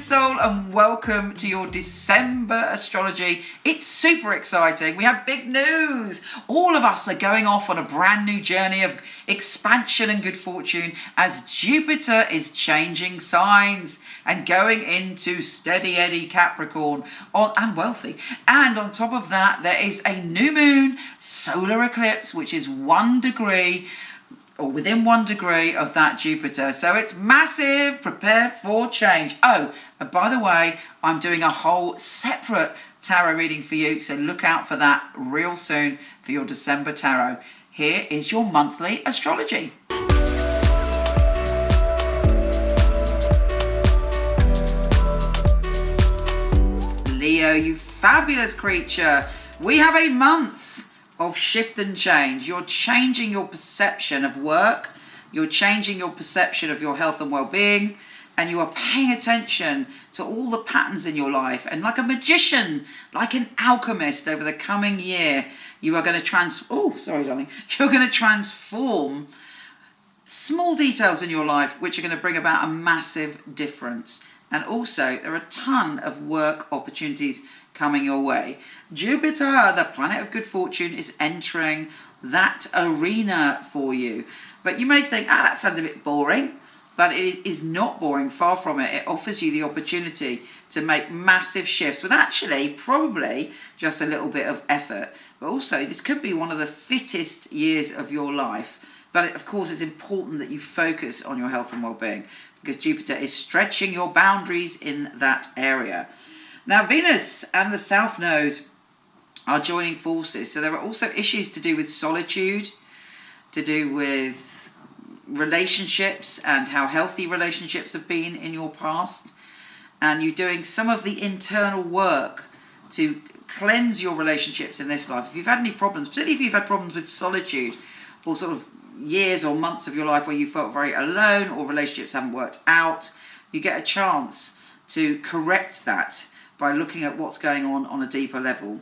soul, and welcome to your December astrology. It's super exciting. We have big news. All of us are going off on a brand new journey of expansion and good fortune as Jupiter is changing signs and going into steady Eddie Capricorn and wealthy. And on top of that, there is a new moon solar eclipse, which is 1 degree or within 1 degree of that Jupiter. So it's massive. Prepare for change. Oh, and by the way, I'm doing a whole separate tarot reading for you, so look out for that real soon for your December tarot. Here is your monthly astrology. Leo, you fabulous creature. We have a month of shift and change. You're changing your perception of work, you're changing your perception of your health and well-being, and you are paying attention to all the patterns in your life. And like a magician, like an alchemist, over the coming year, you are going to You're going to transform small details in your life, which are going to bring about a massive difference. And also, there are a ton of work opportunities coming your way. Jupiter, the planet of good fortune, is entering that arena for you. But you may think, that sounds a bit boring. But it is not boring, far from it. It offers you the opportunity to make massive shifts with actually probably just a little bit of effort. But also, this could be one of the fittest years of your life. But of course, it's important that you focus on your health and well-being because Jupiter is stretching your boundaries in that area. Now, Venus and the South Node are joining forces. So there are also issues to do with solitude, to do with relationships and how healthy relationships have been in your past. And you're doing some of the internal work to cleanse your relationships in this life. If you've had any problems, particularly if you've had problems with solitude or sort of years or months of your life where you felt very alone or relationships haven't worked out, you get a chance to correct that by looking at what's going on a deeper level.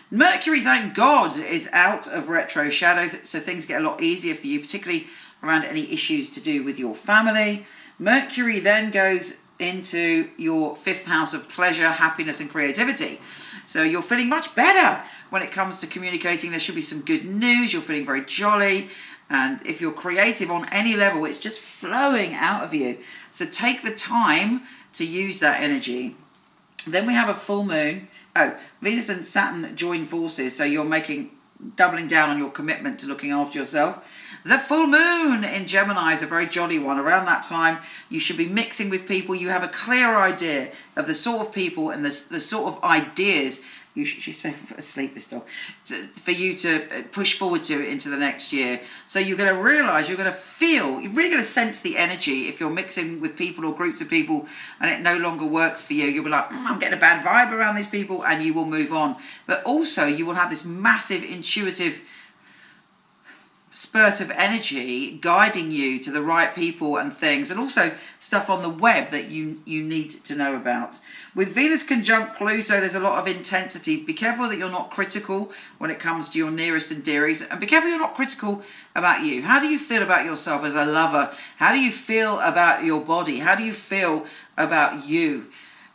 Mercury, thank God, is out of retro shadow, so things get a lot easier for you, particularly around any issues to do with your family. Mercury then goes into your 5th house of pleasure, happiness and creativity. So you're feeling much better when it comes to communicating. There should be some good news. You're feeling very jolly. And if you're creative on any level, it's just flowing out of you. So take the time to use that energy. Then we have a full moon. Venus and Saturn join forces, so you're doubling down on your commitment to looking after yourself. The full moon in Gemini is a very jolly one. Around that time, you should be mixing with people. You have a clear idea of the sort of people and the sort of ideas she's so asleep, this dog, for you to push forward to into the next year. So you're going to realise, you're going to feel, you're really going to sense the energy if you're mixing with people or groups of people and it no longer works for you. You'll be like, I'm getting a bad vibe around these people, and you will move on. But also you will have this massive intuitive spurt of energy guiding you to the right people and things, and also stuff on the web that you need to know about. With Venus conjunct Pluto, there's a lot of intensity. Be careful that you're not critical when it comes to your nearest and dearest, and be careful you're not critical about you. How do you feel about yourself as a lover? How do you feel about your body? How do you feel about you?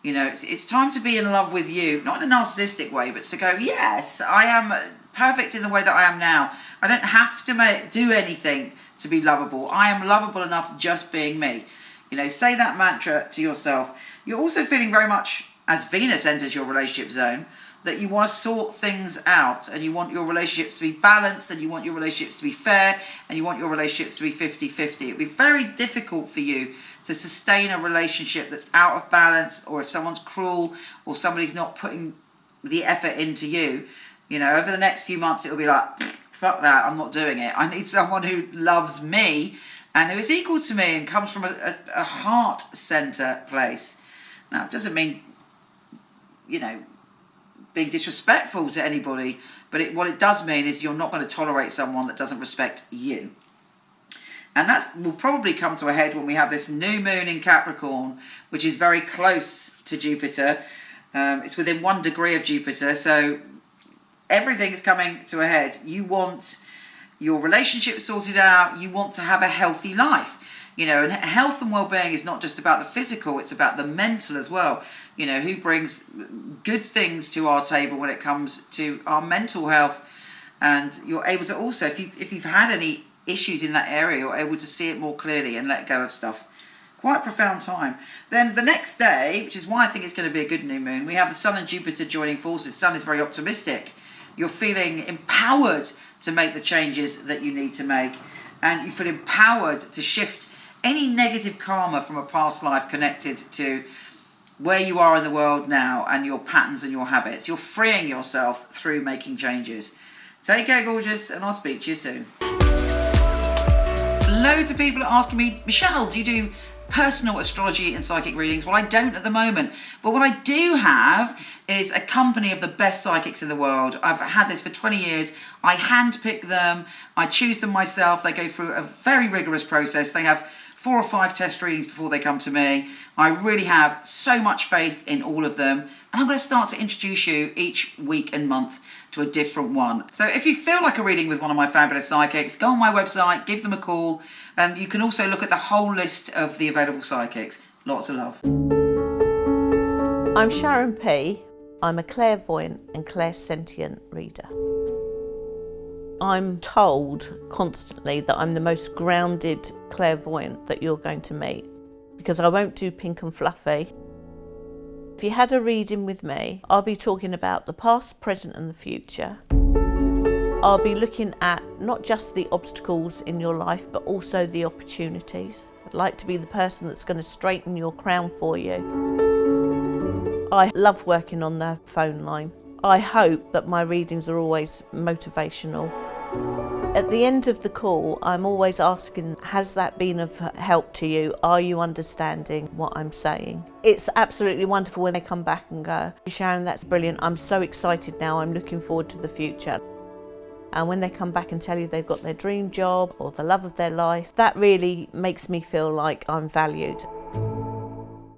You know, it's time to be in love with you, not in a narcissistic way, but to go, yes, I am perfect in the way that I am now. I don't have to do anything to be lovable. I am lovable enough just being me. You know, say that mantra to yourself. You're also feeling very much, as Venus enters your relationship zone, that you want to sort things out and you want your relationships to be balanced and you want your relationships to be fair and you want your relationships to be 50-50. It'd be very difficult for you to sustain a relationship that's out of balance, or if someone's cruel or somebody's not putting the effort into you. You know, over the next few months, it'll be like, fuck that, I'm not doing it. I need someone who loves me and who is equal to me and comes from a heart center place. Now, it doesn't mean, you know, being disrespectful to anybody, but what it does mean is you're not going to tolerate someone that doesn't respect you. And that will probably come to a head when we have this new moon in Capricorn, which is very close to Jupiter. It's within 1 degree of Jupiter, so everything's coming to a head. You want your relationship sorted out. You want to have a healthy life. You know, and health and well-being is not just about the physical, it's about the mental as well. You know, who brings good things to our table when it comes to our mental health. And you're able to also, if you've had any issues in that area, you're able to see it more clearly and let go of stuff. Quite profound time. Then the next day, which is why I think it's going to be a good new moon, we have the Sun and Jupiter joining forces. Sun is very optimistic. You're feeling empowered to make the changes that you need to make. And you feel empowered to shift any negative karma from a past life connected to where you are in the world now and your patterns and your habits. You're freeing yourself through making changes. Take care, gorgeous, and I'll speak to you soon. Loads of people are asking me, Michelle, do you do personal astrology and psychic readings? Well, I don't at the moment, but what I do have is a company of the best psychics in the world. I've had this for 20 years. I handpick them, I choose them myself. They go through a very rigorous process. They have 4 or 5 test readings before they come to me. I really have so much faith in all of them, and I'm going to start to introduce you each week and month to a different one. So if you feel like a reading with one of my fabulous psychics, go on my website, give them a call, and you can also look at the whole list of the available psychics. Lots of love. I'm Sharon P. I'm a clairvoyant and clairsentient reader. I'm told constantly that I'm the most grounded clairvoyant that you're going to meet, because I won't do pink and fluffy. If you had a reading with me, I'll be talking about the past, present and the future. I'll be looking at not just the obstacles in your life, but also the opportunities. I'd like to be the person that's going to straighten your crown for you. I love working on the phone line. I hope that my readings are always motivational. At the end of the call, I'm always asking, has that been of help to you? Are you understanding what I'm saying? It's absolutely wonderful when they come back and go, Sharon, that's brilliant. I'm so excited now. I'm looking forward to the future. And when they come back and tell you they've got their dream job or the love of their life, that really makes me feel like I'm valued.